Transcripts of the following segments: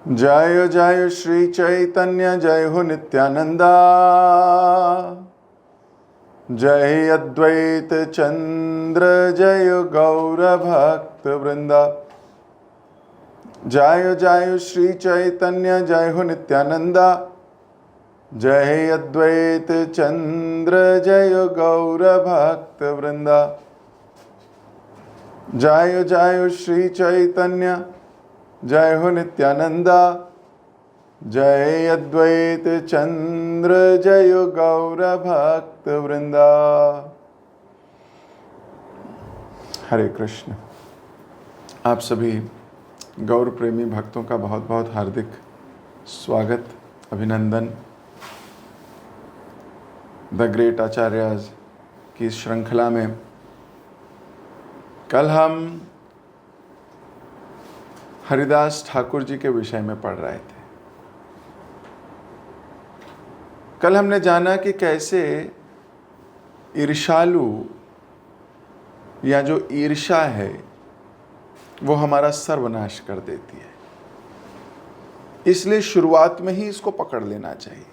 जय जय श्री चैतन्य जय हो नित्यानंदा, जय अद्वैत चंद्र जय गौर भक्त वृंदा। जय जय श्री चैतन्य जय हो नित्यानंदा, जय अद्वैत चंद्र जय गौर भक्त वृंदा। जय जय श्री चैतन्य जय हो नित्यानंदा, जय अद्वैत चंद्र जय गौर भक्त वृंदा। हरे कृष्ण। आप सभी गौर प्रेमी भक्तों का बहुत बहुत हार्दिक स्वागत, अभिनंदन। द ग्रेट आचार्यज की इस श्रृंखला में कल हम हरिदास ठाकुर जी के विषय में पढ़ रहे थे। कल हमने जाना कि कैसे ईर्ष्यालु या जो ईर्ष्या है वो हमारा सर्वनाश कर देती है। इसलिए शुरुआत में ही इसको पकड़ लेना चाहिए।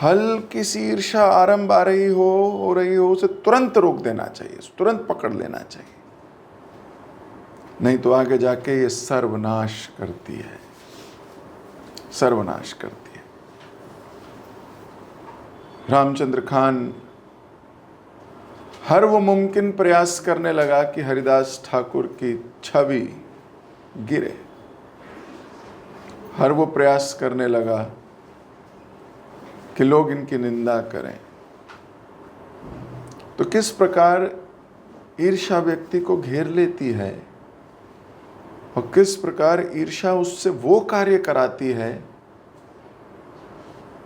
हल्की सी ईर्ष्या आरंभ आ रही हो रही हो, उसे तुरंत रोक देना चाहिए, तुरंत पकड़ लेना चाहिए, नहीं तो आगे जाके ये सर्वनाश करती है, सर्वनाश करती है। रामचंद्र खान हर वो मुमकिन प्रयास करने लगा कि हरिदास ठाकुर की छवि गिरे। हर वो प्रयास करने लगा कि लोग इनकी निंदा करें। तो किस प्रकार ईर्ष्या व्यक्ति को घेर लेती है और किस प्रकार ईर्ष्या उससे वो कार्य कराती है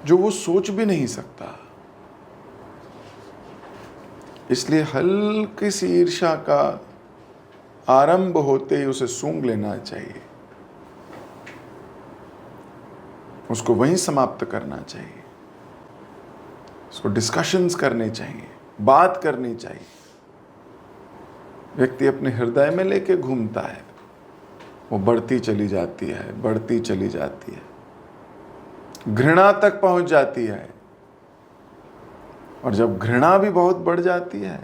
जो वो सोच भी नहीं सकता। इसलिए हल्की सी ईर्ष्या का आरंभ होते ही उसे सूंघ लेना चाहिए, उसको वहीं समाप्त करना चाहिए, उसको डिस्कशंस करने चाहिए, बात करनी चाहिए। व्यक्ति अपने हृदय में लेके घूमता है, वो बढ़ती चली जाती है, बढ़ती चली जाती है, घृणा तक पहुंच जाती है। और जब घृणा भी बहुत बढ़ जाती है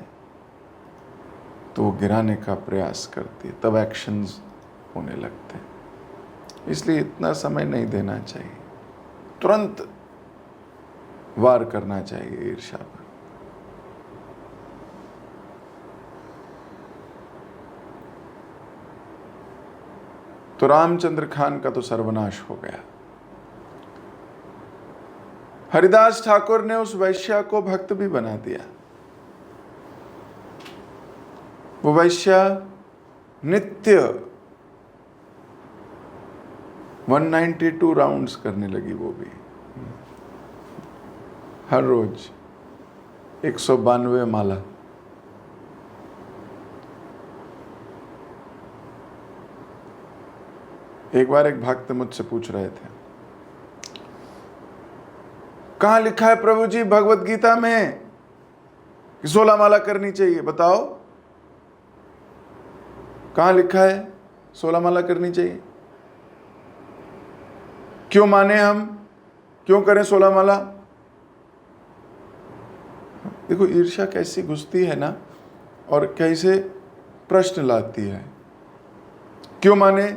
तो वो गिराने का प्रयास करती है, तब एक्शंस होने लगते हैं। इसलिए इतना समय नहीं देना चाहिए, तुरंत वार करना चाहिए ईर्ष्या पर। तो रामचंद्र खान का तो सर्वनाश हो गया। हरिदास ठाकुर ने उस वैश्या को भक्त भी बना दिया। वो वैश्या नित्य 192 राउंड्स करने लगी। वो भी हर रोज 192 माला। एक बार एक भक्त मुझसे पूछ रहे थे, कहां लिखा है प्रभु जी भगवत गीता में कि 16 माला करनी चाहिए? बताओ कहां लिखा है 16 माला करनी चाहिए? क्यों माने हम, क्यों करें 16 माला? देखो ईर्ष्या कैसी घुसती है ना, और कैसे प्रश्न लाती है। क्यों माने?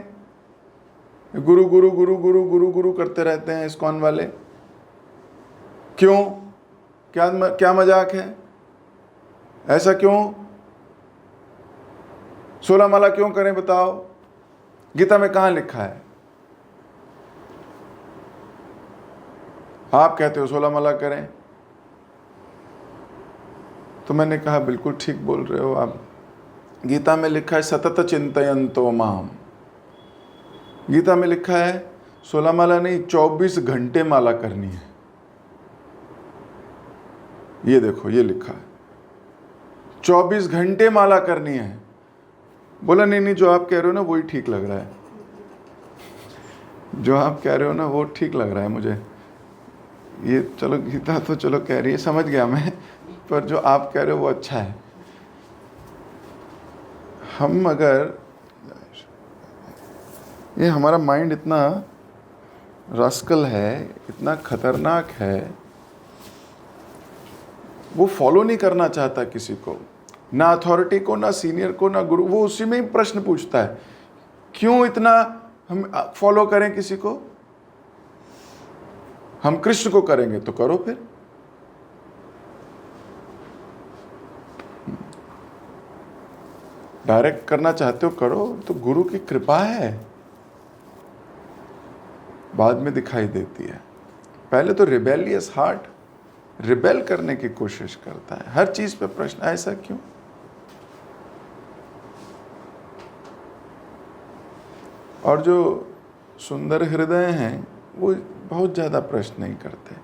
गुरु गुरु गुरु गुरु गुरु गुरु करते रहते हैं इस्कॉन वाले। क्यों? क्या मजाक है? ऐसा क्यों? 16 माला क्यों करें बताओ? गीता में कहां लिखा है? आप कहते हो 16 माला करें। तो मैंने कहा बिल्कुल ठीक बोल रहे हो आप। गीता में लिखा है सतत चिंतयन्तो माम। गीता में लिखा है 16 माला नहीं, 24 घंटे माला करनी है। ये देखो ये लिखा है 24 घंटे माला करनी है। बोला नहीं, जो आप कह रहे हो ना वही ठीक लग रहा है। जो आप कह रहे हो ना वो ठीक लग रहा है मुझे। ये चलो गीता तो चलो कह रही है, समझ गया मैं, पर जो आप कह रहे हो वो अच्छा है। हम अगर ये हमारा माइंड इतना रास्कल है, इतना खतरनाक है, वो फॉलो नहीं करना चाहता किसी को, ना अथॉरिटी को, ना सीनियर को, ना गुरु। वो उसी में ही प्रश्न पूछता है, क्यों इतना हम फॉलो करें किसी को? हम कृष्ण को करेंगे तो करो फिर। डायरेक्ट करना चाहते हो करो, तो गुरु की कृपा है, बाद में दिखाई देती है। पहले तो रिबेलियस हार्ट रिबेल करने की कोशिश करता है, हर चीज पे प्रश्न, ऐसा क्यों? और जो सुंदर हृदय हैं वो बहुत ज्यादा प्रश्न नहीं करते।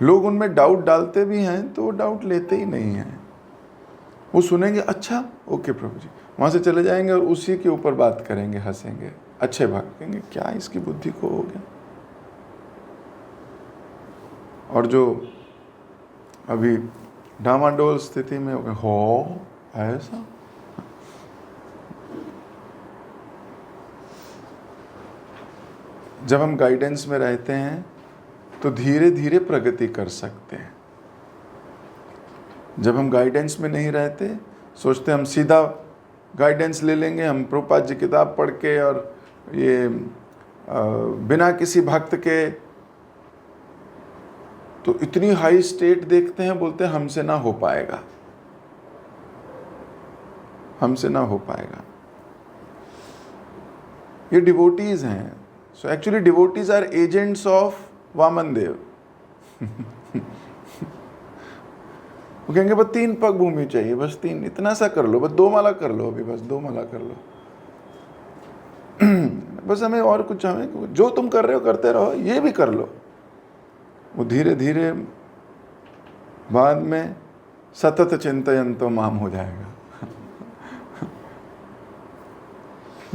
लोग उनमें डाउट डालते भी हैं तो वो डाउट लेते ही नहीं हैं। वो सुनेंगे, अच्छा ओके प्रभु जी, वहां से चले जाएंगे और उसी के ऊपर बात करेंगे, हंसेंगे, अच्छे भाग कहेंगे, क्या इसकी बुद्धि को हो गया। और जो अभी डामाडोल स्थिति में हो ऐसा, जब हम गाइडेंस में रहते हैं तो धीरे धीरे प्रगति कर सकते हैं। जब हम गाइडेंस में नहीं रहते, सोचते हम सीधा गाइडेंस ले लेंगे, हम प्रभुपाद जी किताब पढ़ के और ये बिना किसी भक्त के, तो इतनी हाई स्टेट देखते हैं, बोलते हैं हमसे ना हो पाएगा, हमसे ना हो पाएगा। ये डिवोटीज हैं। So actually devotees are agents of Vaman Dev. वो कहेंगे बस 3 पग भूमि चाहिए, बस 3, इतना सा कर लो, बस 2 माला कर लो, अभी बस 2 माला कर लो। बस हमें और कुछ, हमें जो तुम कर रहे हो करते रहो, ये भी कर लो। वो धीरे धीरे बाद में सतत चिंतन तो माम हो जाएगा।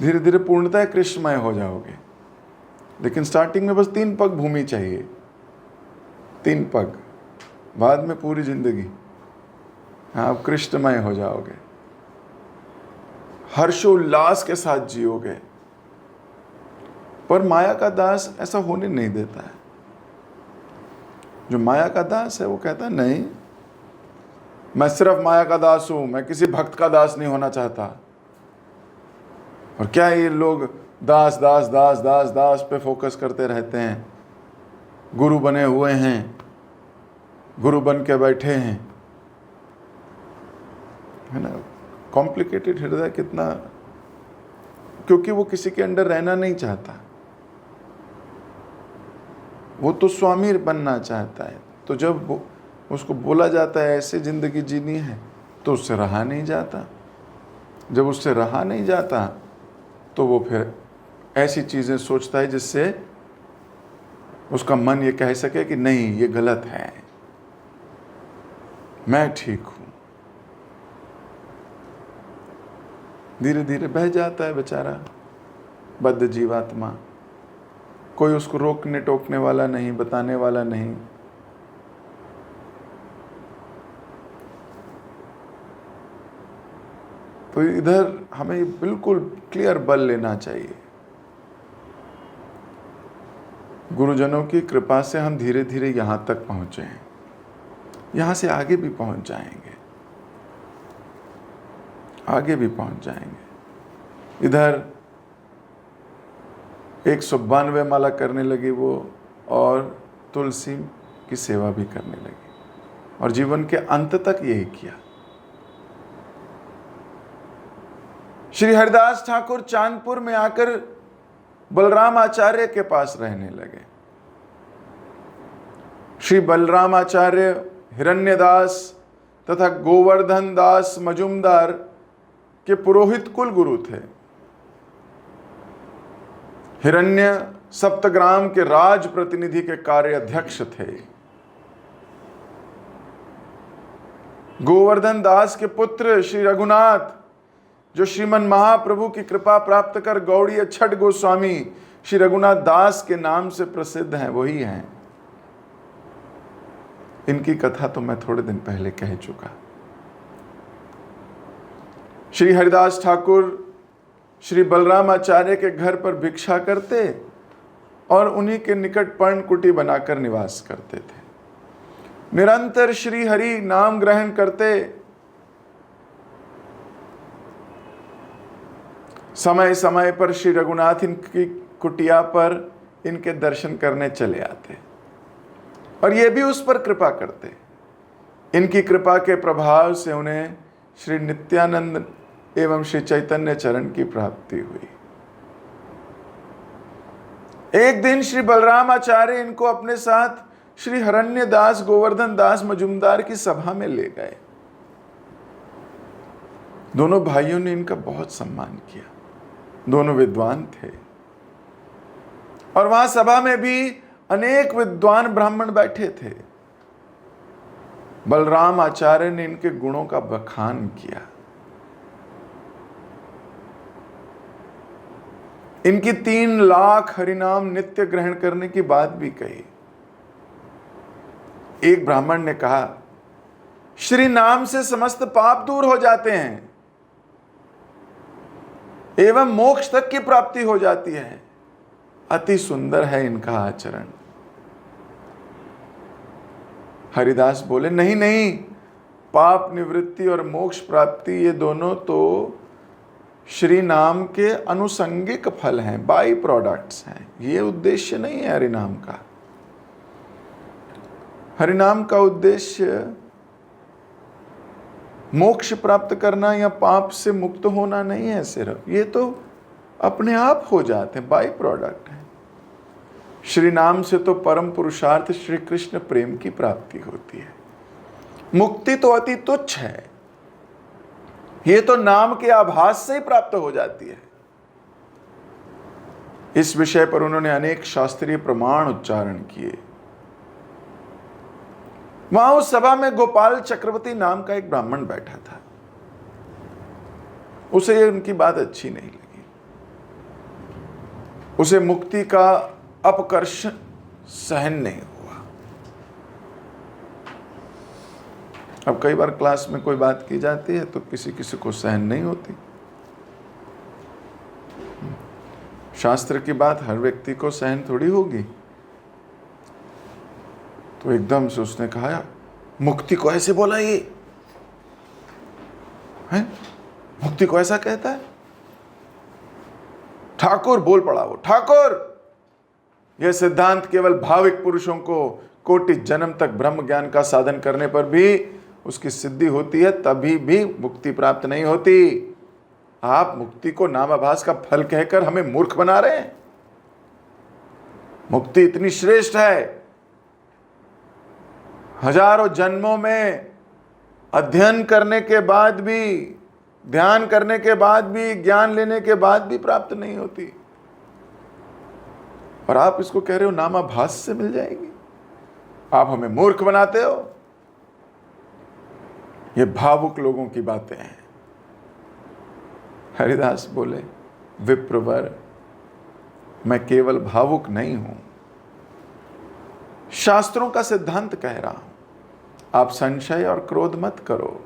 धीरे धीरे पूर्णतः कृष्णमय हो जाओगे। लेकिन स्टार्टिंग में बस 3 पग भूमि चाहिए, 3 पग, बाद में पूरी जिंदगी आप कृष्णमय हो जाओगे, हर्षोल्लास के साथ जियोगे। पर माया का दास ऐसा होने नहीं देता है। जो माया का दास है वो कहता है नहीं, मैं सिर्फ माया का दास हूं, मैं किसी भक्त का दास नहीं होना चाहता। और क्या ये लोग दास दास दास दास दास पे फोकस करते रहते हैं, गुरु बने हुए हैं, गुरु बन के बैठे हैं, है ना। कॉम्प्लिकेटेड हृदय कितना, क्योंकि वो किसी के अंडर रहना नहीं चाहता, वो तो स्वामी बनना चाहता है। तो जब उसको बोला जाता है ऐसे जिंदगी जीनी है, तो उससे रहा नहीं जाता। जब उससे रहा नहीं जाता तो वो फिर ऐसी चीजें सोचता है जिससे उसका मन ये कह सके कि नहीं ये गलत है, मैं ठीक हूं। धीरे धीरे बह जाता है बेचारा बद्ध जीवात्मा। कोई उसको रोकने टोकने वाला नहीं, बताने वाला नहीं। तो इधर हमें बिल्कुल क्लियर बल लेना चाहिए। गुरुजनों की कृपा से हम धीरे धीरे यहां तक पहुंचे हैं, यहां से आगे भी पहुंच जाएंगे, आगे भी पहुंच जाएंगे। इधर 192 माला करने लगी वो, और तुलसी की सेवा भी करने लगी, और जीवन के अंत तक यही किया। श्री हरिदास ठाकुर चांदपुर में आकर बलराम आचार्य के पास रहने लगे। श्री बलराम आचार्य हिरण्यदास तथा गोवर्धन दास मजुमदार के पुरोहित कुल गुरु थे। हिरण्य सप्तग्राम के राज प्रतिनिधि के कार्य अध्यक्ष थे। गोवर्धन दास के पुत्र श्री रघुनाथ, जो श्रीमन महाप्रभु की कृपा प्राप्त कर गौड़ीय छठ गोस्वामी श्री रघुनाथ दास के नाम से प्रसिद्ध हैं, वही हैं। इनकी कथा तो मैं थोड़े दिन पहले कह चुका। श्री हरिदास ठाकुर श्री बलराम आचार्य के घर पर भिक्षा करते और उन्हीं के निकट पर्णकुटी बनाकर निवास करते थे। निरंतर श्री हरि नाम ग्रहण करते, समय समय पर श्री रघुनाथ इनकी कुटिया पर इनके दर्शन करने चले आते और ये भी उस पर कृपा करते। इनकी कृपा के प्रभाव से उन्हें श्री नित्यानंद एवं श्री चैतन्य चरण की प्राप्ति हुई। एक दिन श्री बलराम आचार्य इनको अपने साथ श्री हरण्य दास गोवर्धन दास मजुमदार की सभा में ले गए। दोनों भाइयों ने इनका बहुत सम्मान किया। दोनों विद्वान थे और वहां सभा में भी अनेक विद्वान ब्राह्मण बैठे थे। बलराम आचार्य ने इनके गुणों का बखान किया। इनकी 3 लाख हरिनाम नित्य ग्रहण करने की बात भी कही। एक ब्राह्मण ने कहा, श्री नाम से समस्त पाप दूर हो जाते हैं एवं मोक्ष तक की प्राप्ति हो जाती है। अति सुंदर है इनका आचरण। हरिदास बोले, नहीं नहीं, पाप निवृत्ति और मोक्ष प्राप्ति ये दोनों तो श्री नाम के अनुसंगिक फल हैं, बाई प्रोडक्ट्स हैं। ये उद्देश्य नहीं है हरिनाम का। हरिनाम का उद्देश्य मोक्ष प्राप्त करना या पाप से मुक्त होना नहीं है सिर्फ, ये तो अपने आप हो जाते हैं, बाई प्रोडक्ट है। श्री नाम से तो परम पुरुषार्थ श्री कृष्ण प्रेम की प्राप्ति होती है। मुक्ति तो अति तुच्छ है, ये तो नाम के आभास से ही प्राप्त हो जाती है। इस विषय पर उन्होंने अनेक शास्त्रीय प्रमाण उच्चारण किए। वहां उस सभा में गोपाल चक्रवर्ती नाम का एक ब्राह्मण बैठा था। उसे ये उनकी बात अच्छी नहीं लगी। उसे मुक्ति का अपकर्ष सहन नहीं हुआ। अब कई बार क्लास में कोई बात की जाती है तो किसी किसी को सहन नहीं होती। शास्त्र की बात हर व्यक्ति को सहन थोड़ी होगी। तो एकदम से उसने कहा, मुक्ति को ऐसे बोला ये है? मुक्ति को ऐसा कहता है? ठाकुर बोल पड़ा वो, ठाकुर, यह सिद्धांत केवल भाविक पुरुषों को कोटि जन्म तक ब्रह्म ज्ञान का साधन करने पर भी उसकी सिद्धि होती है, तभी भी मुक्ति प्राप्त नहीं होती। आप मुक्ति को नामाभास का फल कहकर हमें मूर्ख बना रहे हैं। मुक्ति इतनी श्रेष्ठ है, हजारों जन्मों में अध्ययन करने के बाद भी, ध्यान करने के बाद भी, ज्ञान लेने के बाद भी प्राप्त नहीं होती, और आप इसको कह रहे हो नामाभास से मिल जाएगी। आप हमें मूर्ख बनाते हो। ये भावुक लोगों की बातें हैं। हरिदास बोले, विप्रवर, मैं केवल भावुक नहीं हूं, शास्त्रों का सिद्धांत कह रहा हूं। आप संशय और क्रोध मत करो।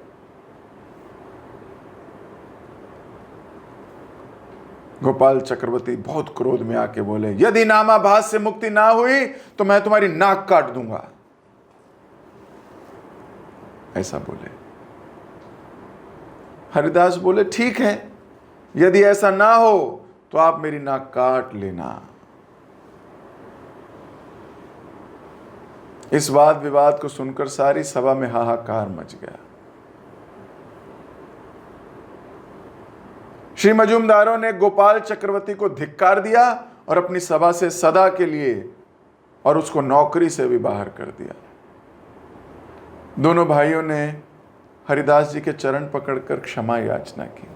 गोपाल चक्रवर्ती बहुत क्रोध में आके बोले, यदि नामाभास से मुक्ति ना हुई तो मैं तुम्हारी नाक काट दूंगा। ऐसा बोले। हरिदास बोले, ठीक है, यदि ऐसा ना हो तो आप मेरी नाक काट लेना। इस वाद विवाद को सुनकर सारी सभा में हाहाकार मच गया। श्री मजूमदारों ने गोपाल चक्रवर्ती को धिक्कार दिया और अपनी सभा से सदा के लिए और उसको नौकरी से भी बाहर कर दिया। दोनों भाइयों ने हरिदास जी के चरण पकड़कर क्षमा याचना की।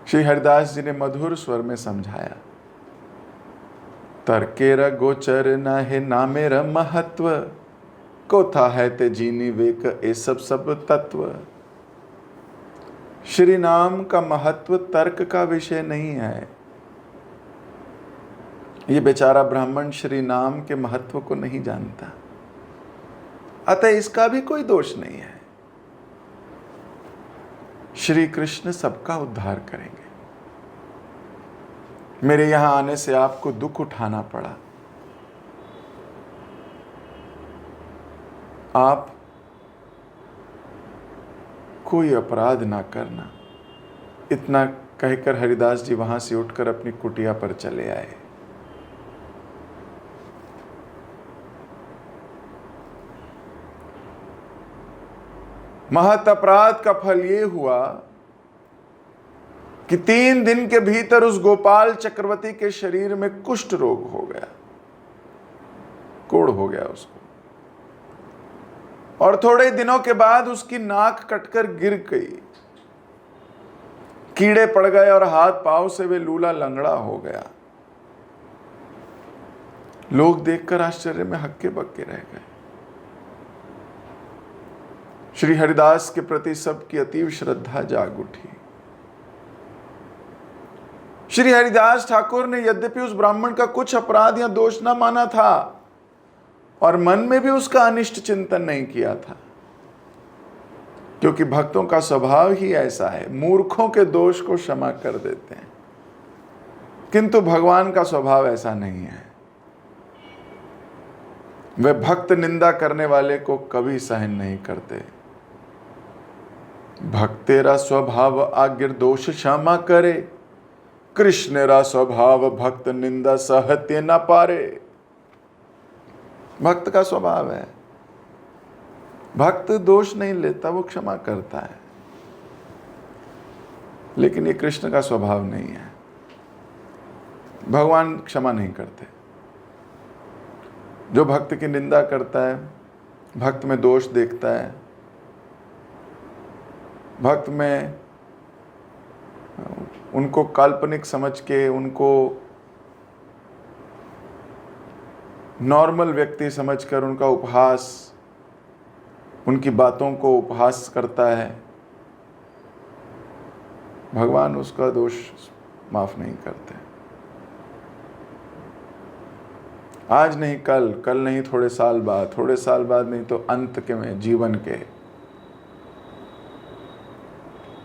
श्री हरिदास जी ने मधुर स्वर में समझाया, तर्केर गोचर न है नामेर महत्व, कोथा है ते जीनी वेक ए सब तत्व। श्री नाम का महत्व तर्क का विषय नहीं है। ये बेचारा ब्राह्मण श्री नाम के महत्व को नहीं जानता, अतः इसका भी कोई दोष नहीं है। श्री कृष्ण सबका उद्धार करेंगे। मेरे यहां आने से आपको दुख उठाना पड़ा, आप कोई अपराध ना करना, इतना कहकर हरिदास जी वहां से उठकर अपनी कुटिया पर चले आए। महत अपराध का फल ये हुआ कि 3 दिन के भीतर उस गोपाल चक्रवर्ती के शरीर में कुष्ठ रोग हो गया, कोढ़ हो गया उसको, और थोड़े दिनों के बाद उसकी नाक कटकर गिर गई, कीड़े पड़ गए और हाथ पांव से वे लूला लंगड़ा हो गया। लोग देखकर आश्चर्य में हक्के बक्के रह गए। श्री हरिदास के प्रति सबकी अतीव श्रद्धा जाग उठी। श्री हरिदास ठाकुर ने यद्यपि उस ब्राह्मण का कुछ अपराध या दोष न माना था और मन में भी उसका अनिष्ट चिंतन नहीं किया था, क्योंकि भक्तों का स्वभाव ही ऐसा है, मूर्खों के दोष को क्षमा कर देते हैं, किंतु भगवान का स्वभाव ऐसा नहीं है। वे भक्त निंदा करने वाले को कभी सहन नहीं करते। भक्तेरा स्वभाव आज्ञर दोष क्षमा करे, कृष्णेरा स्वभाव भक्त निंदा सहते न पारे। भक्त का स्वभाव है, भक्त दोष नहीं लेता, वो क्षमा करता है, लेकिन ये कृष्ण का स्वभाव नहीं है। भगवान क्षमा नहीं करते। जो भक्त की निंदा करता है, भक्त में दोष देखता है, भक्त में उनको काल्पनिक समझ के, उनको नॉर्मल व्यक्ति समझकर उनका उपहास, उनकी बातों को उपहास करता है, भगवान उसका दोष माफ नहीं करते। आज नहीं कल, कल नहीं थोड़े साल बाद, थोड़े साल बाद नहीं तो अंत के में, जीवन के,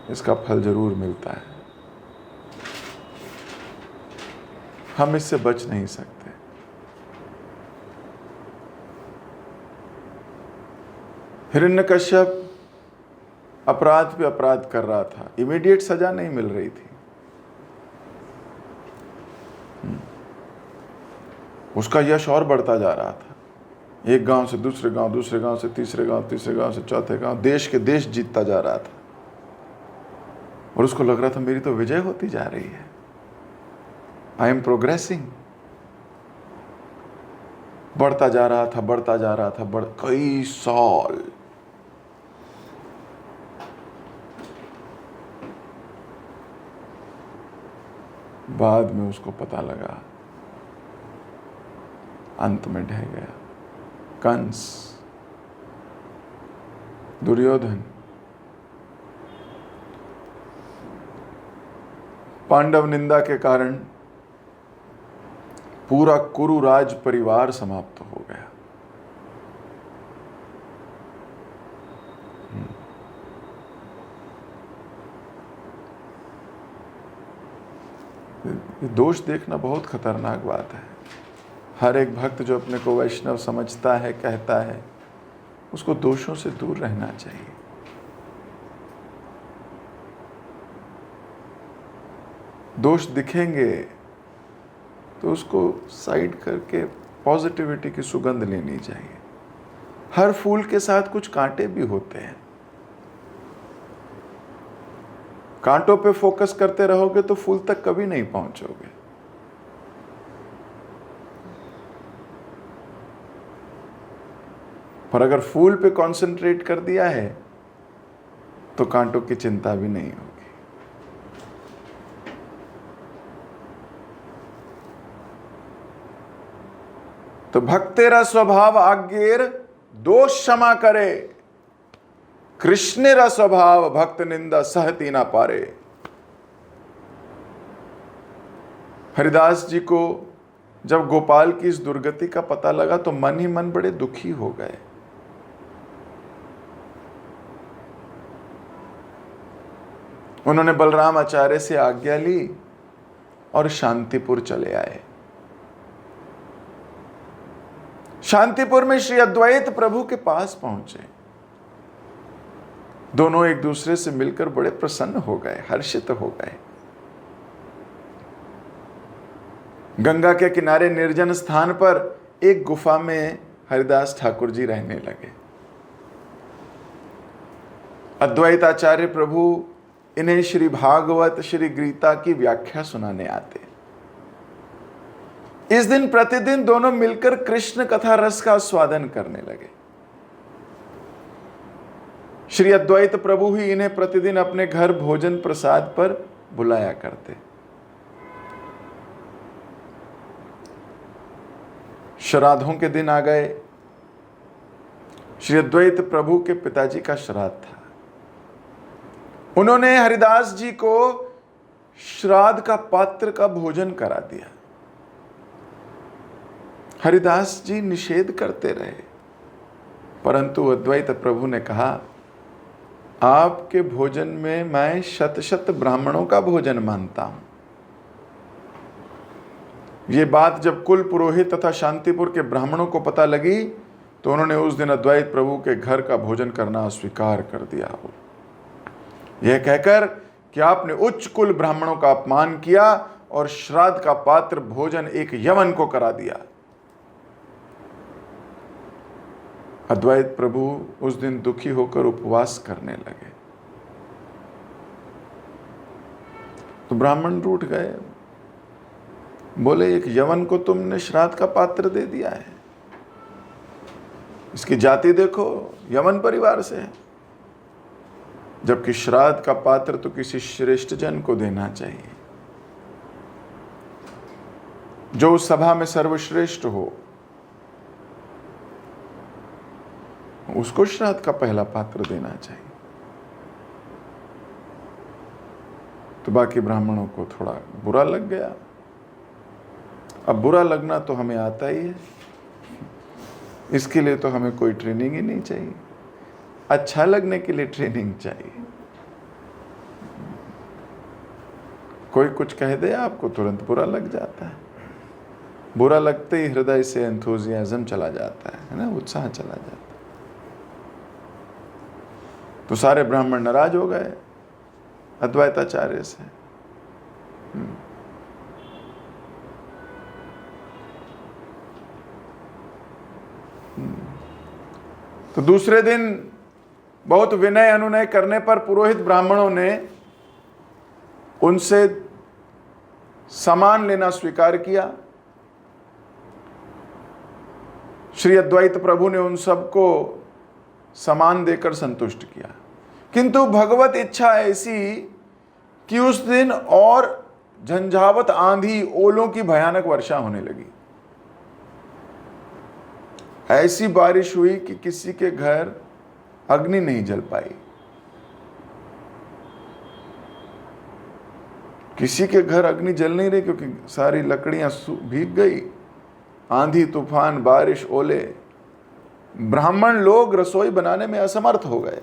इसका फल जरूर मिलता है। हम इससे बच नहीं सकते। हिरण्यकश्यप अपराध पे अपराध कर रहा था, इमीडिएट सजा नहीं मिल रही थी। उसका यश और बढ़ता जा रहा था, एक गांव से दूसरे गांव, दूसरे गांव से तीसरे गांव, तीसरे गांव से चौथे गांव, देश के देश जीतता जा रहा था, और उसको लग रहा था मेरी तो विजय होती जा रही है, आई एम प्रोग्रेसिंग। बढ़ता जा रहा था, बढ़ता जा रहा था, कई साल। बाद में उसको पता लगा, अंत में ढह गया। कंस, दुर्योधन, पांडव निंदा के कारण पूरा कुरु राज परिवार समाप्त हो गया। ये दोष देखना बहुत खतरनाक बात है। हर एक भक्त जो अपने को वैष्णव समझता है, कहता है, उसको दोषों से दूर रहना चाहिए। दोष दिखेंगे तो उसको साइड करके पॉजिटिविटी की सुगंध लेनी चाहिए। हर फूल के साथ कुछ कांटे भी होते हैं। कांटों पे फोकस करते रहोगे तो फूल तक कभी नहीं पहुंचोगे। पर अगर फूल पे कंसंट्रेट कर दिया है तो कांटों की चिंता भी नहीं होगी। तो भक्तेरा स्वभाव आज्ञेर दोष क्षमा करे, कृष्णेरा स्वभाव भक्त निंदा सहती ना पारे। हरिदास जी को जब गोपाल की इस दुर्गति का पता लगा तो मन ही मन बड़े दुखी हो गए। उन्होंने बलराम आचार्य से आज्ञा ली और शांतिपुर चले आए। शांतिपुर में श्री अद्वैत प्रभु के पास पहुंचे। दोनों एक दूसरे से मिलकर बड़े प्रसन्न हो गए, हर्षित हो गए। गंगा के किनारे निर्जन स्थान पर एक गुफा में हरिदास ठाकुर जी रहने लगे। अद्वैत आचार्य प्रभु इन्हें श्री भागवत, श्री गीता की व्याख्या सुनाने आते। इस दिन प्रतिदिन दोनों मिलकर कृष्ण कथा रस का स्वादन करने लगे। श्री अद्वैत प्रभु ही इन्हें प्रतिदिन अपने घर भोजन प्रसाद पर बुलाया करते। श्राद्धों के दिन आ गए। श्री अद्वैत प्रभु के पिताजी का श्राद्ध था। उन्होंने हरिदास जी को श्राद्ध का पात्र का भोजन करा दिया। हरिदास जी निषेध करते रहे, परंतु अद्वैत प्रभु ने कहा, आपके भोजन में मैं शत शत ब्राह्मणों का भोजन मानता हूं। ये बात जब कुल पुरोहित तथा शांतिपुर के ब्राह्मणों को पता लगी तो उन्होंने उस दिन अद्वैत प्रभु के घर का भोजन करना अस्वीकार कर दिया। यह कहकर कि आपने उच्च कुल ब्राह्मणों का अपमान किया और श्राद्ध का पात्र भोजन एक यवन को करा दिया। अद्वैत प्रभु उस दिन दुखी होकर उपवास करने लगे। तो ब्राह्मण रूठ गए, बोले, एक यवन को तुमने श्राद्ध का पात्र दे दिया है, इसकी जाति देखो, यवन परिवार से है, जबकि श्राद्ध का पात्र तो किसी श्रेष्ठ जन को देना चाहिए, जो उस सभा में सर्वश्रेष्ठ हो, उसको श्राद्ध का पहला पात्र देना चाहिए। तो बाकी ब्राह्मणों को थोड़ा बुरा लग गया। अब बुरा लगना तो हमें आता ही है, इसके लिए तो हमें कोई ट्रेनिंग ही नहीं चाहिए। अच्छा लगने के लिए ट्रेनिंग चाहिए। कोई कुछ कह दे आपको, तुरंत बुरा लग जाता है। बुरा लगते ही हृदय से एंथुजियाज्म चला जाता है ना, उत्साह चला जाता है। तो सारे ब्राह्मण नाराज हो गए अद्वैताचार्य से। तो दूसरे दिन बहुत विनय अनुनय करने पर पुरोहित ब्राह्मणों ने उनसे सामान लेना स्वीकार किया। श्री अद्वैत प्रभु ने उन सबको सामान देकर संतुष्ट किया, किंतु भगवत इच्छा ऐसी कि उस दिन और झंझावत आंधी, ओलों की भयानक वर्षा होने लगी। ऐसी बारिश हुई कि किसी के घर अग्नि नहीं जल पाई, किसी के घर अग्नि जल नहीं रही, क्योंकि सारी लकड़ियां भीग गई। आंधी, तूफान, बारिश, ओले। ब्राह्मण लोग रसोई बनाने में असमर्थ हो गए।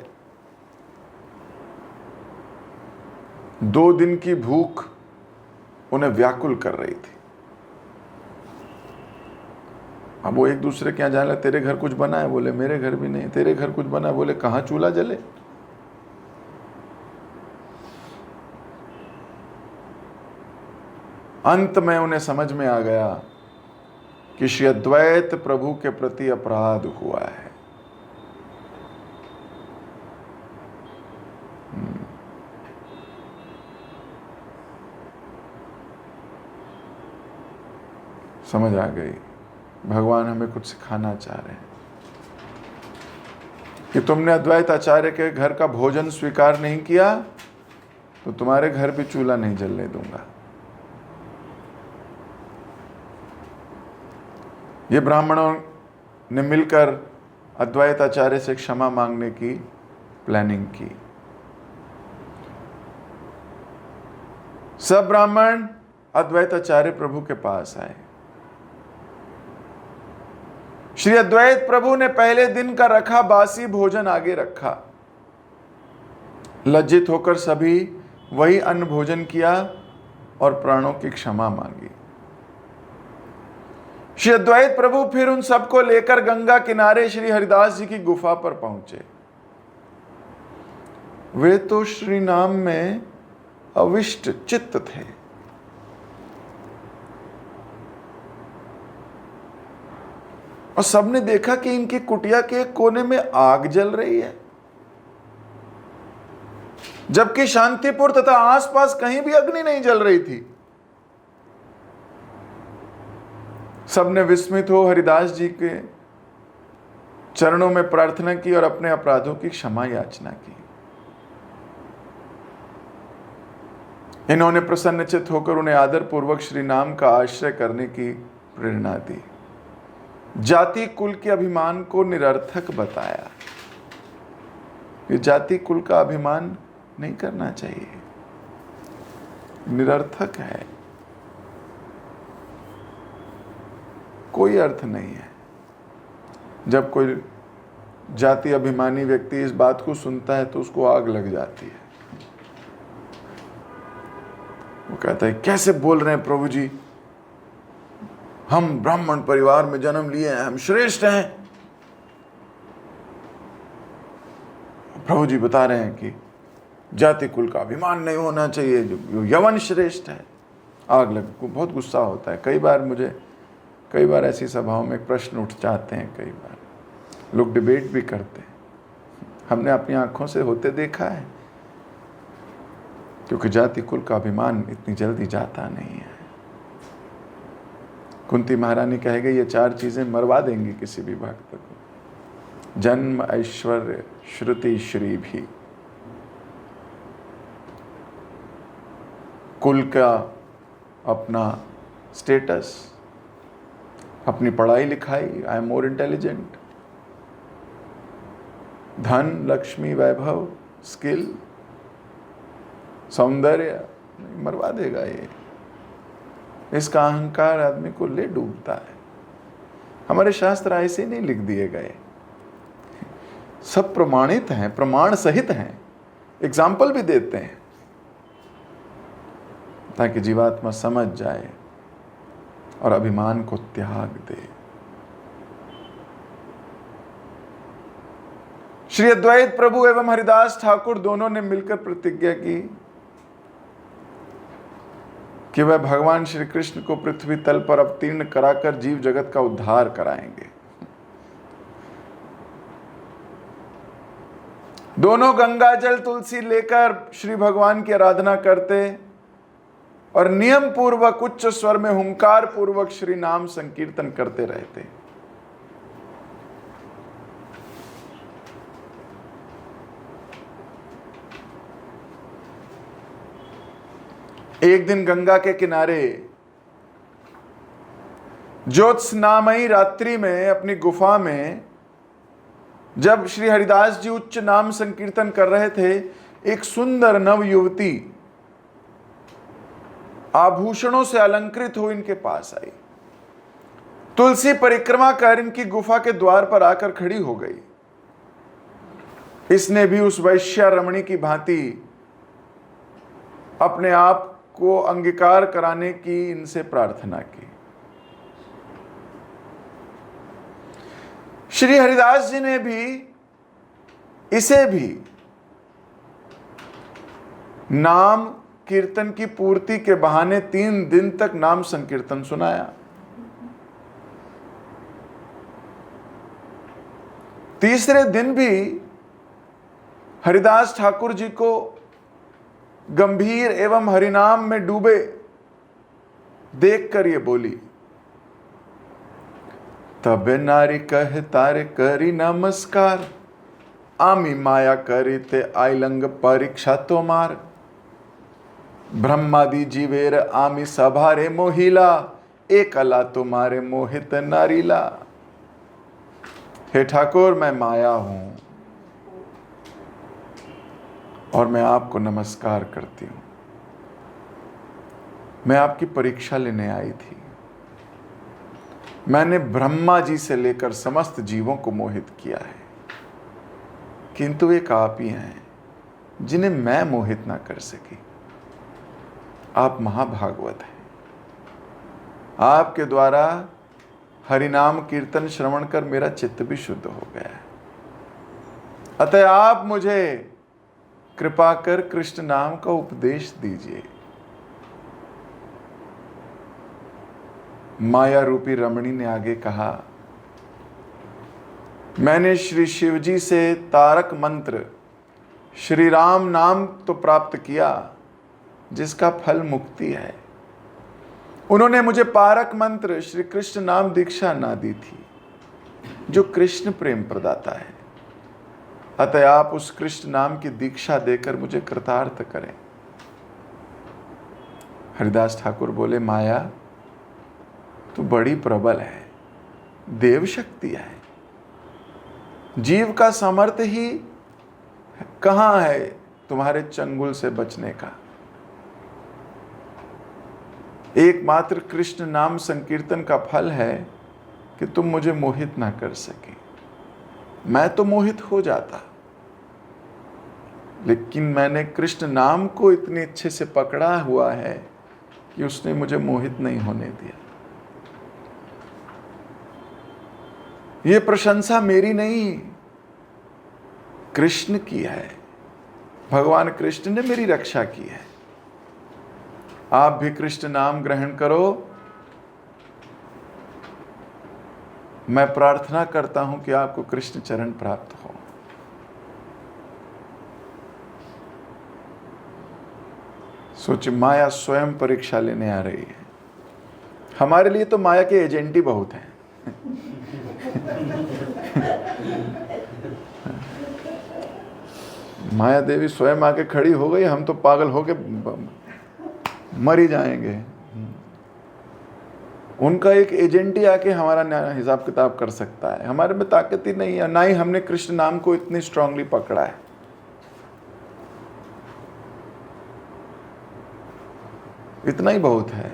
2 दिन की भूख उन्हें व्याकुल कर रही थी। अब वो एक दूसरे के यहाँ जाने लगे, तेरे घर कुछ बना है? बोले मेरे घर भी नहीं। तेरे घर कुछ बना है? बोले कहाँ चूल्हा जले? अंत में उन्हें समझ में आ गया कि श्री अद्वैत प्रभु के प्रति अपराध हुआ है। समझ आ गई, भगवान हमें कुछ सिखाना चाह रहे हैं कि तुमने अद्वैत आचार्य के घर का भोजन स्वीकार नहीं किया तो तुम्हारे घर भी चूल्हा नहीं जलने दूंगा। ये ब्राह्मणों ने मिलकर अद्वैत आचार्य से क्षमा मांगने की प्लानिंग की। सब ब्राह्मण अद्वैत आचार्य प्रभु के पास आए। श्री अद्वैत प्रभु ने पहले दिन का रखा बासी भोजन आगे रखा। लज्जित होकर सभी वही अन्न भोजन किया और प्राणों की क्षमा मांगी। श्री अद्वैत प्रभु फिर उन सबको लेकर गंगा किनारे श्री हरिदास जी की गुफा पर पहुंचे। वे तो श्री नाम में अविष्ट चित्त थे। और सबने देखा कि इनकी कुटिया के एक कोने में आग जल रही है, जबकि शांतिपुर तथा आसपास कहीं भी अग्नि नहीं जल रही थी। सबने विस्मित हो हरिदास जी के चरणों में प्रार्थना की और अपने अपराधों की क्षमा याचना की। इन्होंने प्रसन्नचित्त होकर उन्हें आदर पूर्वक श्री नाम का आश्रय करने की प्रेरणा दी। जाति कुल के अभिमान को निरर्थक बताया। ये जाति कुल का अभिमान नहीं करना चाहिए, निरर्थक है, कोई अर्थ नहीं है। जब कोई जाति अभिमानी व्यक्ति इस बात को सुनता है तो उसको आग लग जाती है। वो कहता है, कैसे बोल रहे हैं प्रभु जी, हम ब्राह्मण परिवार में जन्म लिए हैं, हम श्रेष्ठ हैं। प्रभु जी बता रहे हैं कि जाति कुल का अभिमान नहीं होना चाहिए, जो यवन श्रेष्ठ है। आग लग, बहुत गुस्सा होता है। कई बार ऐसी सभाओं में प्रश्न उठ जाते हैं, कई बार लोग डिबेट भी करते हैं। हमने अपनी आंखों से होते देखा है, क्योंकि जाति कुल का अभिमान इतनी जल्दी जाता नहीं है। कुंती महारानी कहेगी, ये 4 चीजें मरवा देंगी किसी भी भक्त को। जन्म, ऐश्वर्य, श्रुति, श्री भी। कुल का अपना स्टेटस, अपनी पढ़ाई लिखाई, आई एम मोर इंटेलिजेंट। धन, लक्ष्मी, वैभव, स्किल, सौंदर्य, मरवा देगा ये। इसका अहंकार आदमी को ले डूबता है। हमारे शास्त्र ऐसे नहीं लिख दिए गए, सब प्रमाणित हैं, प्रमाण सहित हैं, एग्जाम्पल भी देते हैं, ताकि जीवात्मा समझ जाए और अभिमान को त्याग दे। श्री अद्वैत प्रभु एवं हरिदास ठाकुर दोनों ने मिलकर प्रतिज्ञा की कि वह भगवान श्री कृष्ण को पृथ्वी तल पर अवतीर्ण कराकर जीव जगत का उद्धार कराएंगे। दोनों गंगा जल तुलसी लेकर श्री भगवान की आराधना करते और नियम पूर्वक उच्च स्वर में हुंकार पूर्वक श्री नाम संकीर्तन करते रहते। एक दिन गंगा के किनारे ज्योत्स्नामयी रात्रि में अपनी गुफा में जब श्री हरिदास जी उच्च नाम संकीर्तन कर रहे थे, एक सुंदर नव युवती आभूषणों से अलंकृत हो इनके पास आई। तुलसी परिक्रमा कर इनकी गुफा के द्वार पर आकर खड़ी हो गई। इसने भी उस वैश्या रमणी की भांति अपने आप को अंगीकार कराने की इनसे प्रार्थना की। श्री हरिदास जी ने भी इसे भी नाम कीर्तन की पूर्ति के बहाने 3 दिन तक नाम संकीर्तन सुनाया। तीसरे दिन भी हरिदास ठाकुर जी को गंभीर एवं हरिनाम में डूबे देखकर ये बोली, तबे नारी कह तारे करी नमस्कार, आमी माया करी ते आइलंग परीक्षा तो मार, ब्रह्मादि जीवेर आमी सभारे मोहिला, एकला तुम्हारे मोहित नारीला। हे ठाकुर, मैं माया हूं और मैं आपको नमस्कार करती हूं। मैं आपकी परीक्षा लेने आई थी। मैंने ब्रह्मा जी से लेकर समस्त जीवों को मोहित किया है, किंतु एक आप ही हैं जिन्हें मैं मोहित ना कर सकी। आप महाभागवत हैं। आपके द्वारा हरिनाम कीर्तन श्रवण कर मेरा चित्त भी शुद्ध हो गया है। अतः आप मुझे कृपा कर कृष्ण नाम का उपदेश दीजिए। माया रूपी रमणी ने आगे कहा, मैंने श्री शिव जी से तारक मंत्र श्री राम नाम तो प्राप्त किया जिसका फल मुक्ति है। उन्होंने मुझे पारक मंत्र श्री कृष्ण नाम दीक्षा ना दी थी जो कृष्ण प्रेम प्रदाता है। अतः आप उस कृष्ण नाम की दीक्षा देकर मुझे कृतार्थ करें। हरिदास ठाकुर बोले, माया तू बड़ी प्रबल है, देव शक्ति है। जीव का सामर्थ्य ही कहां है तुम्हारे चंगुल से बचने का। एकमात्र कृष्ण नाम संकीर्तन का फल है कि तुम मुझे मोहित ना कर सके। मैं तो मोहित हो जाता, लेकिन मैंने कृष्ण नाम को इतने अच्छे से पकड़ा हुआ है कि उसने मुझे मोहित नहीं होने दिया। ये प्रशंसा मेरी नहीं, कृष्ण की है। भगवान कृष्ण ने मेरी रक्षा की है। आप भी कृष्ण नाम ग्रहण करो। मैं प्रार्थना करता हूं कि आपको कृष्ण चरण प्राप्त हो। सोचिए, माया स्वयं परीक्षा लेने आ रही है। हमारे लिए तो माया के एजेंट ही बहुत हैं। माया देवी स्वयं आके खड़ी हो गई, हम तो पागल होके मर ही जाएंगे। उनका एक एजेंट ही आके हमारा हिसाब किताब कर सकता है। हमारे में ताकत ही नहीं है, ना ही हमने कृष्ण नाम को इतनी स्ट्रांगली पकड़ा है। इतना ही बहुत है।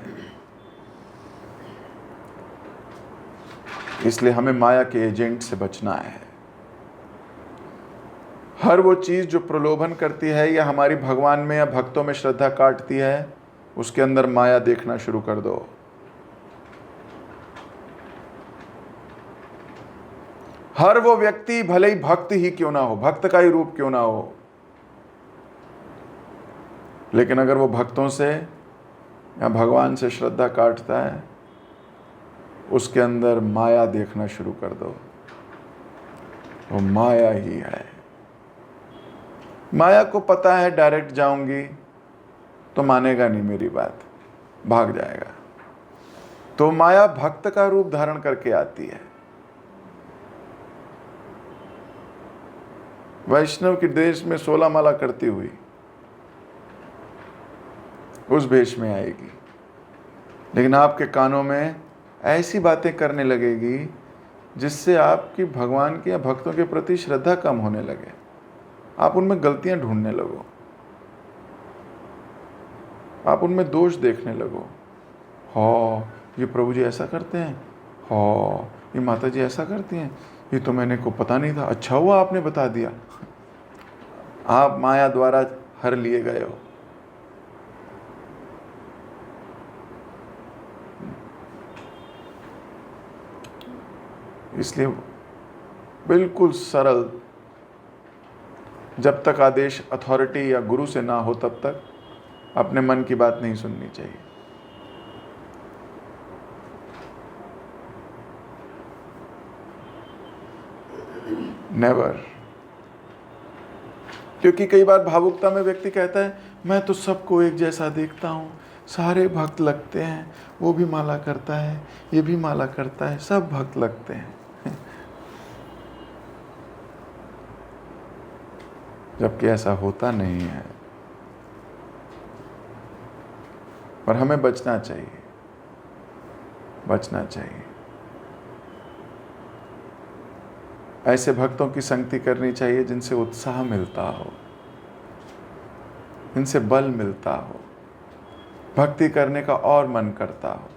इसलिए हमें माया के एजेंट से बचना है। हर वो चीज जो प्रलोभन करती है या हमारी भगवान में या भक्तों में श्रद्धा काटती है, उसके अंदर माया देखना शुरू कर दो। हर वो व्यक्ति भले ही भक्त ही क्यों ना हो, भक्त का ही रूप क्यों ना हो, लेकिन अगर वो भक्तों से या भगवान से श्रद्धा काटता है, उसके अंदर माया देखना शुरू कर दो। वो माया ही है। माया को पता है डायरेक्ट जाऊंगी तो मानेगा नहीं मेरी बात, भाग जाएगा। तो माया भक्त का रूप धारण करके आती है। वैष्णव के देश में 16 माला करती हुई उस भेष में आएगी, लेकिन आपके कानों में ऐसी बातें करने लगेगी जिससे आपकी भगवान की या भक्तों के प्रति श्रद्धा कम होने लगे। आप उनमें गलतियां ढूंढने लगो, आप उनमें दोष देखने लगो। हाँ, ये प्रभु जी ऐसा करते हैं, हाँ ये माता जी ऐसा करती हैं, ये तो मैंने को पता नहीं था, अच्छा हुआ आपने बता दिया। आप माया द्वारा हर लिए गए हो। इसलिए बिल्कुल सरल, जब तक आदेश अथॉरिटी या गुरु से ना हो तब तक अपने मन की बात नहीं सुननी चाहिए। नेवर। क्योंकि कई बार भावुकता में व्यक्ति कहता है, मैं तो सबको एक जैसा देखता हूँ, सारे भक्त लगते हैं, वो भी माला करता है, ये भी माला करता है, सब भक्त लगते हैं। जबकि ऐसा होता नहीं है। पर हमें बचना चाहिए, बचना चाहिए। ऐसे भक्तों की संगति करनी चाहिए जिनसे उत्साह मिलता हो, इनसे बल मिलता हो, भक्ति करने का और मन करता हो।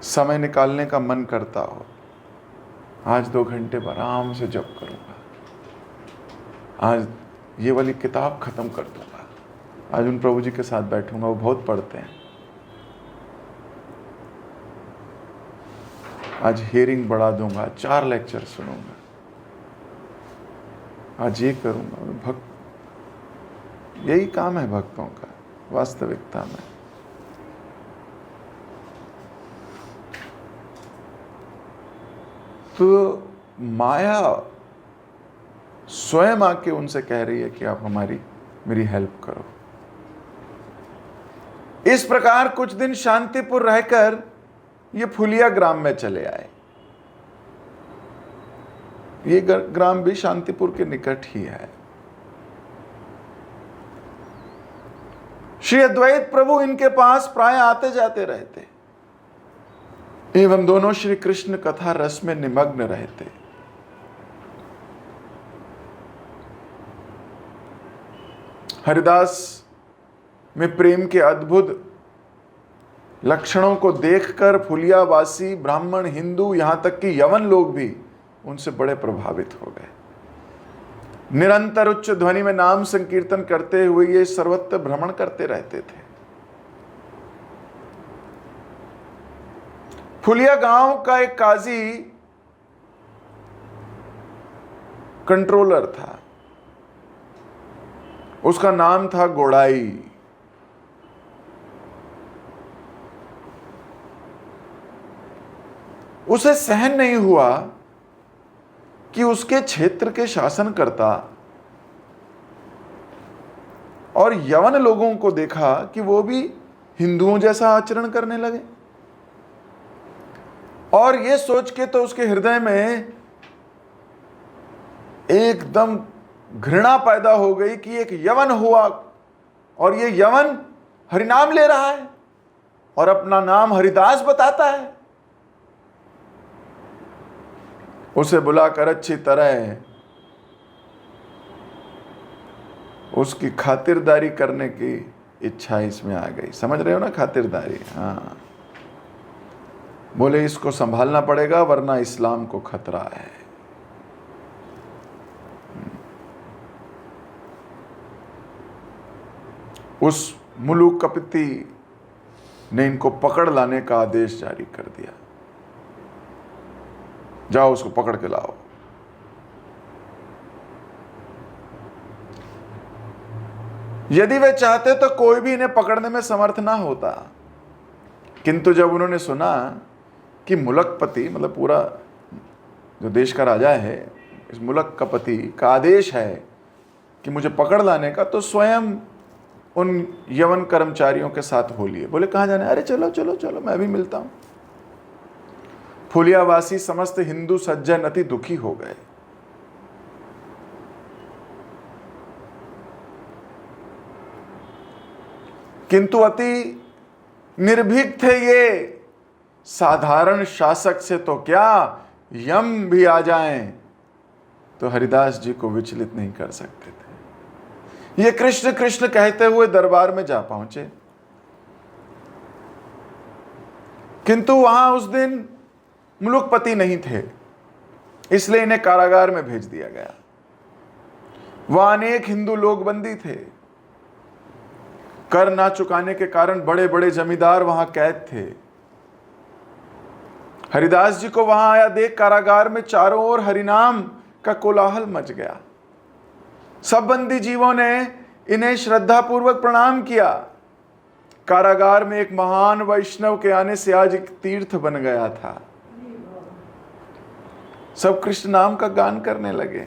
समय निकालने का मन करता हो, आज 2 घंटे आराम से जप करूंगा, आज ये वाली किताब खत्म कर दूंगा। आज उन प्रभु जी के साथ बैठूंगा, वो बहुत पढ़ते हैं। आज हियरिंग बढ़ा दूंगा, 4 लेक्चर सुनूंगा, आज ये करूंगा। भक्त, यही काम है भक्तों का वास्तविकता में। तो माया स्वयं आके उनसे कह रही है कि आप मेरी हेल्प करो। इस प्रकार कुछ दिन शांतिपुर रहकर ये फुलिया ग्राम में चले आए। ये ग्राम भी शांतिपुर के निकट ही है। श्री अद्वैत प्रभु इनके पास प्राय आते जाते रहते एवं दोनों श्री कृष्ण कथा रस में निमग्न रहते। हरिदास में प्रेम के अद्भुत लक्षणों को देखकर फुलियावासी ब्राह्मण, हिंदू, यहां तक कि यवन लोग भी उनसे बड़े प्रभावित हो गए। निरंतर उच्च ध्वनि में नाम संकीर्तन करते हुए ये सर्वत्र भ्रमण करते रहते थे। फुलिया गांव का एक काजी कंट्रोलर था, उसका नाम था गोड़ाई। उसे सहन नहीं हुआ कि उसके क्षेत्र के शासनकर्ता और यवन लोगों को देखा कि वो भी हिंदुओं जैसा आचरण करने लगे। और ये सोच के तो उसके हृदय में एकदम घृणा पैदा हो गई कि एक यवन हुआ और ये यवन हरिनाम ले रहा है और अपना नाम हरिदास बताता है। उसे बुलाकर अच्छी तरह उसकी खातिरदारी करने की इच्छा इसमें आ गई। समझ रहे हो ना, खातिरदारी। हाँ, बोले इसको संभालना पड़ेगा वरना इस्लाम को खतरा है। उस मुलुक कपति ने इनको पकड़ लाने का आदेश जारी कर दिया, जाओ उसको पकड़ के लाओ। यदि वे चाहते तो कोई भी इन्हें पकड़ने में समर्थ ना होता, किंतु जब उन्होंने सुना कि मुलकपति मतलब पूरा जो देश का राजा है, इस मुलक का पति का आदेश है कि मुझे पकड़ लाने का, तो स्वयं उन यवन कर्मचारियों के साथ हो लिए। बोले कहाँ जाना है? अरे चलो चलो चलो, मैं भी मिलता हूं। फुलियावासी समस्त हिंदू सज्जन अति दुखी हो गए। किंतु अति निर्भीक थे ये। साधारण शासक से तो क्या, यम भी आ जाएं तो हरिदास जी को विचलित नहीं कर सकते थे। ये कृष्ण कृष्ण कहते हुए दरबार में जा पहुंचे, किंतु वहां उस दिन मुलुकपति नहीं थे, इसलिए इन्हें कारागार में भेज दिया गया। वहां अनेक हिंदू लोग बंदी थे। कर ना चुकाने के कारण बड़े बड़े जमींदार वहां कैद थे। हरिदास जी को वहां आया देख कारागार में चारों ओर हरिनाम का कोलाहल मच गया। सब बंदी जीवों ने इन्हें श्रद्धापूर्वक प्रणाम किया। कारागार में एक महान वैष्णव के आने से आज एक तीर्थ बन गया था। सब कृष्ण नाम का गान करने लगे।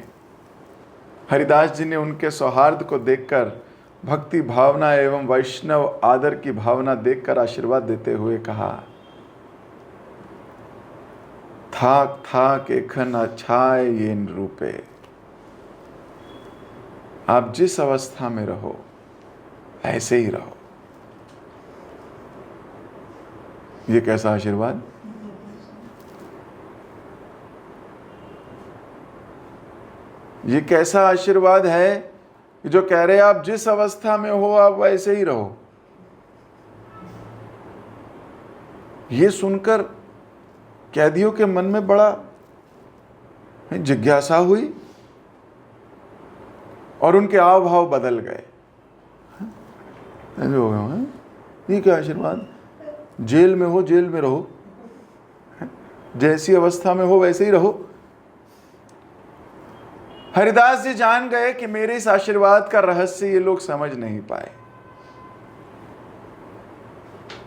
हरिदास जी ने उनके सौहार्द को देखकर, भक्ति भावना एवं वैष्णव आदर की भावना देखकर आशीर्वाद देते हुए कहा, थाक थाक एखन अच्छाए ये रूपे। आप जिस अवस्था में रहो ऐसे ही रहो। ये कैसा आशीर्वाद? ये कैसा आशीर्वाद है जो कह रहे आप जिस अवस्था में हो आप वैसे ही रहो। ये सुनकर कैदियों के मन में बड़ा जिज्ञासा हुई और उनके हाव भाव बदल गए। ऐसे हो गया, हाँ? ये क्या आशीर्वाद, जेल में हो जेल में रहो, जैसी अवस्था में हो वैसे ही रहो। हरिदास जी जान गए कि मेरे इस आशीर्वाद का रहस्य ये लोग समझ नहीं पाए।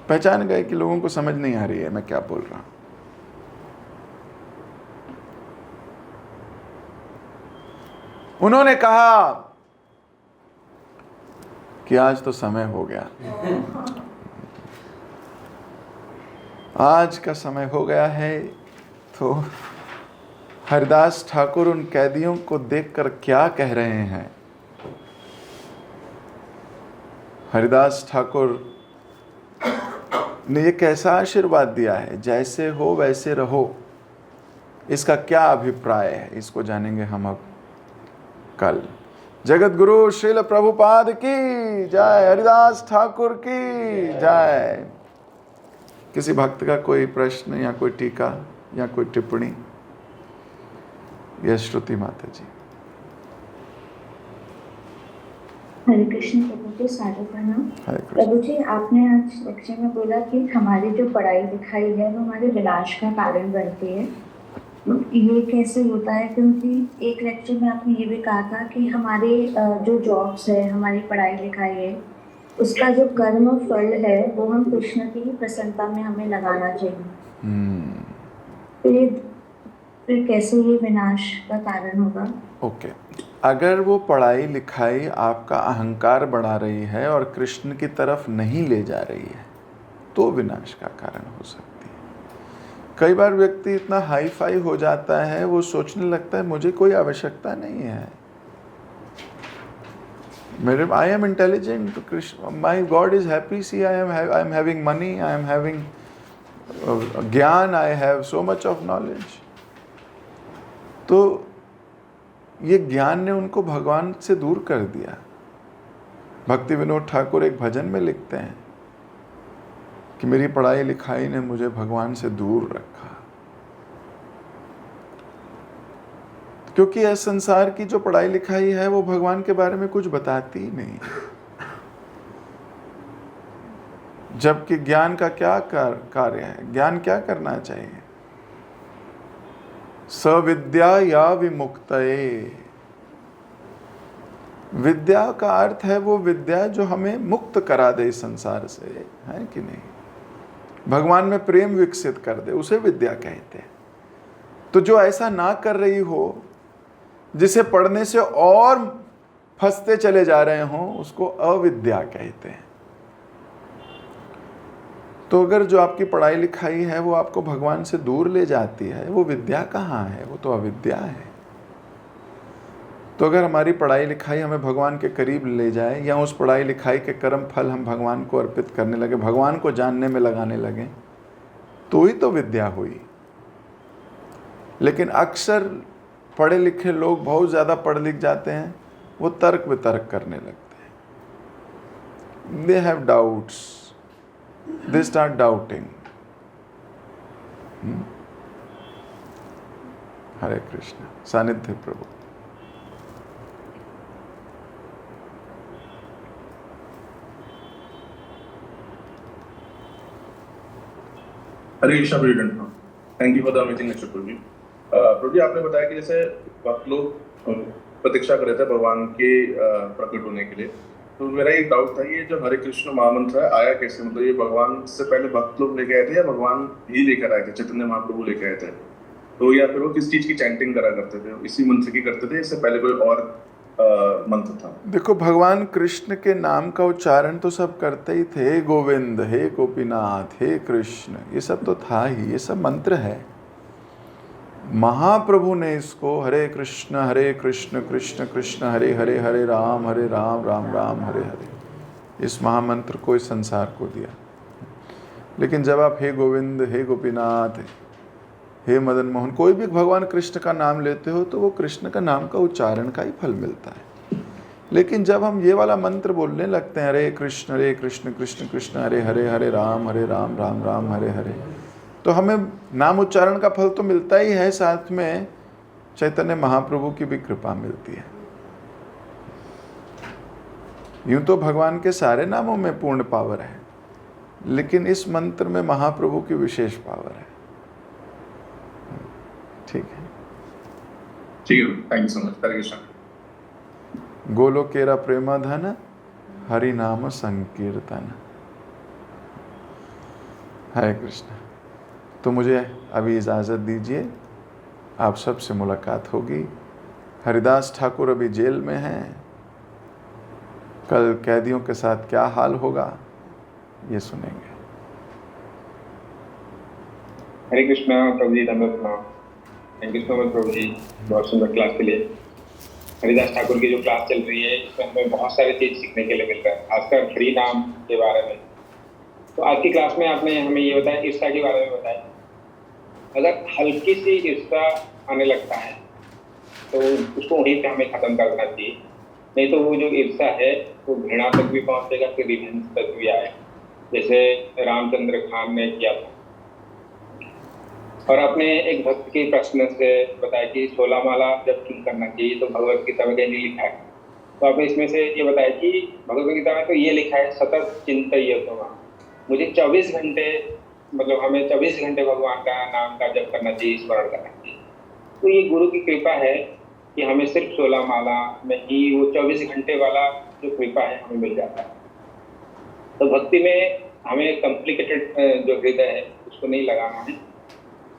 पहचान गए कि लोगों को समझ नहीं आ रही है मैं क्या बोल रहा हूं। उन्होंने कहा कि आज तो समय हो गया, आज का समय हो गया है। तो हरिदास ठाकुर उन कैदियों को देखकर क्या कह रहे हैं? हरिदास ठाकुर ने ये कैसा आशीर्वाद दिया है, जैसे हो वैसे रहो, इसका क्या अभिप्राय है, इसको जानेंगे हम अब कल। जगत गुरु श्रील प्रभुपाद की जय, हरिदास ठाकुर की जय। किसी भक्त का कोई प्रश्न या कोई टीका या कोई टिप्पणी? यह श्रुति माता जी। हरे कृष्ण प्रभु जी, सारे प्रणाम। प्रभु जी, आपने आज लेक्चर में बोला कि हमारी जो पढ़ाई लिखाई है वो हमारे विनाश का कारण बनती है। ये कैसे होता है? क्योंकि एक लेक्चर में आपने ये भी कहा था कि हमारे जो जॉब्स है, हमारी पढ़ाई लिखाई है, उसका जो कर्म फल है वो हम कृष्ण की प्रसन्नता में हमें लगाना चाहिए। फिर कैसे ये विनाश का कारण होगा? ओके, अगर वो पढ़ाई लिखाई आपका अहंकार बढ़ा रही है और कृष्ण की तरफ नहीं ले जा रही है तो विनाश का कारण हो सकती है। कई बार व्यक्ति इतना हाई फाई हो जाता है, वो सोचने लगता है मुझे कोई आवश्यकता नहीं है, मेरे I am intelligent, Krishna my god is happy, see I am having money, I am having gyan, I have so much of knowledge. तो ये ज्ञान ने उनको भगवान से दूर कर दिया। भक्ति विनोद ठाकुर एक भजन में लिखते हैं कि मेरी पढ़ाई लिखाई ने मुझे भगवान से दूर रखा, क्योंकि इस संसार की जो पढ़ाई लिखाई है वो भगवान के बारे में कुछ बताती ही नहीं। जबकि ज्ञान का क्या कार्य है, ज्ञान क्या करना चाहिए? सविद्या या विमुक्तये। विद्या का अर्थ है वो विद्या जो हमें मुक्त करा दे इस संसार से, है कि नहीं? भगवान में प्रेम विकसित कर दे, उसे विद्या कहते हैं। तो जो ऐसा ना कर रही हो, जिसे पढ़ने से और फंसते चले जा रहे हों, उसको अविद्या कहते हैं। तो अगर जो आपकी पढ़ाई लिखाई है वो आपको भगवान से दूर ले जाती है, वो विद्या कहाँ है? वो तो अविद्या है। तो अगर हमारी पढ़ाई लिखाई हमें भगवान के करीब ले जाए, या उस पढ़ाई लिखाई के कर्म फल हम भगवान को अर्पित करने लगे, भगवान को जानने में लगाने लगे, तो ही तो विद्या हुई। लेकिन अक्सर पढ़े लिखे लोग बहुत ज़्यादा पढ़ लिख जाते हैं, वो तर्क वितर्क करने लगते हैं। They have doubts, they start doubting. Hare Krishna, Sanidhya Prabhu. Hare Krishna president, thank you for the amazing lecture Prabhu ji. Prabhu ji, आपने बताया कि जैसे वक्त लोग प्रतीक्षा कर रहे थे भगवान के प्रकट होने के लिए, तो मेरा एक डाउट था, ये जो हरे कृष्ण महामंत्र है आया कैसे? मतलब ये भगवान से पहले भक्त लोग लेके आए थे या भगवान ही लेकर आए थे, चैतन्य महाप्रभु लेके आए थे? तो या फिर वो किस चीज की चैंटिंग करा करते थे, इसी मंत्र की करते थे, इससे पहले कोई और मंत्र था? देखो, भगवान कृष्ण के नाम का उच्चारण तो सब करते ही थे, हे गोविंद, हे गोपीनाथ, हे कृष्ण, ये सब तो था ही, ये सब मंत्र है। महाप्रभु ने इसको हरे कृष्ण कृष्ण कृष्ण हरे हरे, हरे राम राम राम हरे हरे, इस महामंत्र को इस संसार को दिया। लेकिन जब आप हे गोविंद, हे गोपीनाथ, हे मदन मोहन, कोई भी भगवान कृष्ण का नाम लेते हो तो वो कृष्ण का नाम का उच्चारण का ही फल मिलता है। लेकिन जब हम ये वाला मंत्र बोलने लगते हैं, हरे कृष्ण कृष्ण कृष्ण हरे हरे, हरे राम राम राम हरे हरे, तो हमें नाम उच्चारण का फल तो मिलता ही है, साथ में चैतन्य महाप्रभु की भी कृपा मिलती है। यूं तो भगवान के सारे नामों में पूर्ण पावर है, लेकिन इस मंत्र में महाप्रभु की विशेष पावर है। ठीक है, ठीक है, थैंक यू सो मच। हरे कृष्ण। गोलोकेरा प्रेमाधन हरि नाम संकीर्तन। हरे कृष्ण। तो मुझे अभी इजाज़त दीजिए, आप सबसे मुलाकात होगी। हरिदास ठाकुर अभी जेल में हैं, कल कैदियों के साथ क्या हाल होगा ये सुनेंगे। हरे कृष्णा प्रभु जी, धन्यवाद। थैंक यू सो मच प्रभु जी, बहुत सुंदर क्लास के लिए। हरिदास ठाकुर की जो क्लास चल रही है, इसमें हमें बहुत सारी चीज सीखने के लिए मिल रहा है, खासकर हरि नाम के बारे में। तो आज की क्लास में आपने हमें ये बताया, ईर्ष्या के बारे में बताया। अगर हल्की सी ईर्ष्या आने लगता है तो उसको वहीं पे हमें खत्म कर देना चाहिए, नहीं तो वो जो ईर्ष्या है वो घृणा तक भी पहुंचेगा, फिर रिवेंज तक भी आए, जैसे रामचंद्र खान ने किया था। और आपने एक भक्त के प्रश्न से बताया कि 16 माला जब क्यों करना चाहिए, तो भगवत गीता में कहीं लिखा है। तो आपने इसमें से ये बताया कि भगवत गीता में तो ये लिखा है, सतत चिंतयेतो। मुझे 24 घंटे, मतलब हमें 24 घंटे भगवान का नाम का जप करना चाहिए, स्मरण करना चाहिए। तो ये गुरु की कृपा है कि हमें सिर्फ 16 माला में ही वो 24 घंटे वाला जो कृपा है हमें मिल जाता है। तो भक्ति में हमें कॉम्प्लिकेटेड जो हृदय है उसको नहीं लगाना है,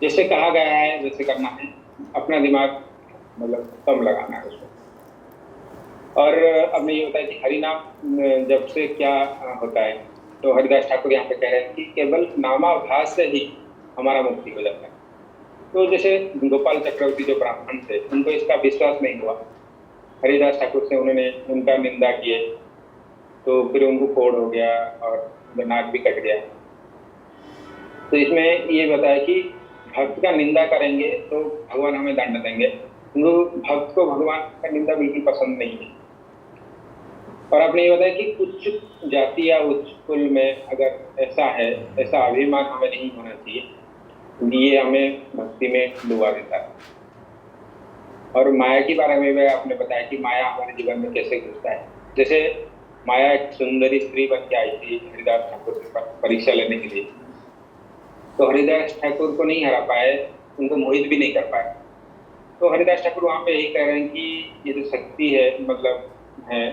जैसे कहा गया है वैसे करना है, अपना दिमाग मतलब कम लगाना है उसको। और अब मैं ये बताया कि हरि नाम जब से क्या होता है, तो हरिदास ठाकुर यहाँ पे कह रहे हैं कि केवल नामाभास से ही हमारा मुक्ति हो जाता है। तो जैसे गोपाल चक्रवर्ती जो ब्राह्मण थे, उनको इसका विश्वास नहीं हुआ, हरिदास ठाकुर से उन्होंने उनका निंदा किए, तो फिर उनको कोढ़ हो गया और नाक भी कट गया। तो इसमें ये बताया कि भक्त का निंदा करेंगे तो भगवान हमें दंड देंगे, भक्त को भगवान का निंदा बिल्कुल पसंद नहीं है। और आपने ये बताया कि उच्च जाति या उच्च कुल में अगर ऐसा है, ऐसा अभिमान हमें नहीं होना चाहिए, ये हमें भक्ति में डुबा देता है। और माया के बारे में भी आपने बताया कि माया हमारे जीवन में कैसे घुसता है। जैसे माया एक सुंदरी स्त्री बन के आई थी हरिदास ठाकुर से परीक्षा लेने के लिए, तो हरिदास ठाकुर को नहीं हरा पाए, उनको मोहित भी नहीं कर पाए। तो हरिदास ठाकुर वहाँ पे यही कह रहे हैं कि ये जो शक्ति है, मतलब है,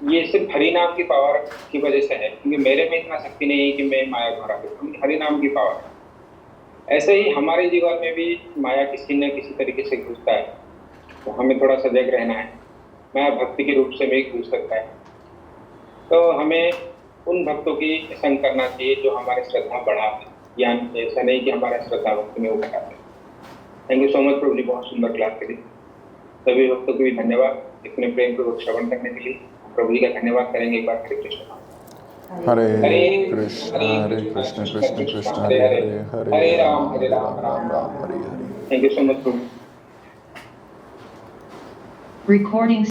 ये सिर्फ हरि नाम की पावर की वजह से है, क्योंकि मेरे में इतना शक्ति नहीं है कि मैं माया को हरा सकूं, हरि नाम की पावर है। ऐसे ही हमारे जीवन में भी माया किसी न किसी तरीके से घुसता है, तो हमें थोड़ा सजग रहना है। माया भक्ति के रूप से भी घुस सकता है, तो हमें उन भक्तों की संग करना चाहिए जो हमारी श्रद्धा बढ़ाते, यानी ऐसा नहीं कि हमारा श्रद्धा भक्ति में वो घटाते। थैंक यू सो मच प्रभु जी, बहुत सुंदर क्लास के लिए। सभी भक्तों को भी धन्यवाद इतने प्रेम पूर्वक श्रवण करने के लिए। प्रभु जी का धन्यवाद करेंगे एक बार। Hare Krishna. Hare Krishna Krishna Krishna Hare Hare, Hare Ram Ram Ram Hare Hare. Thank you so much Prabhu. Recording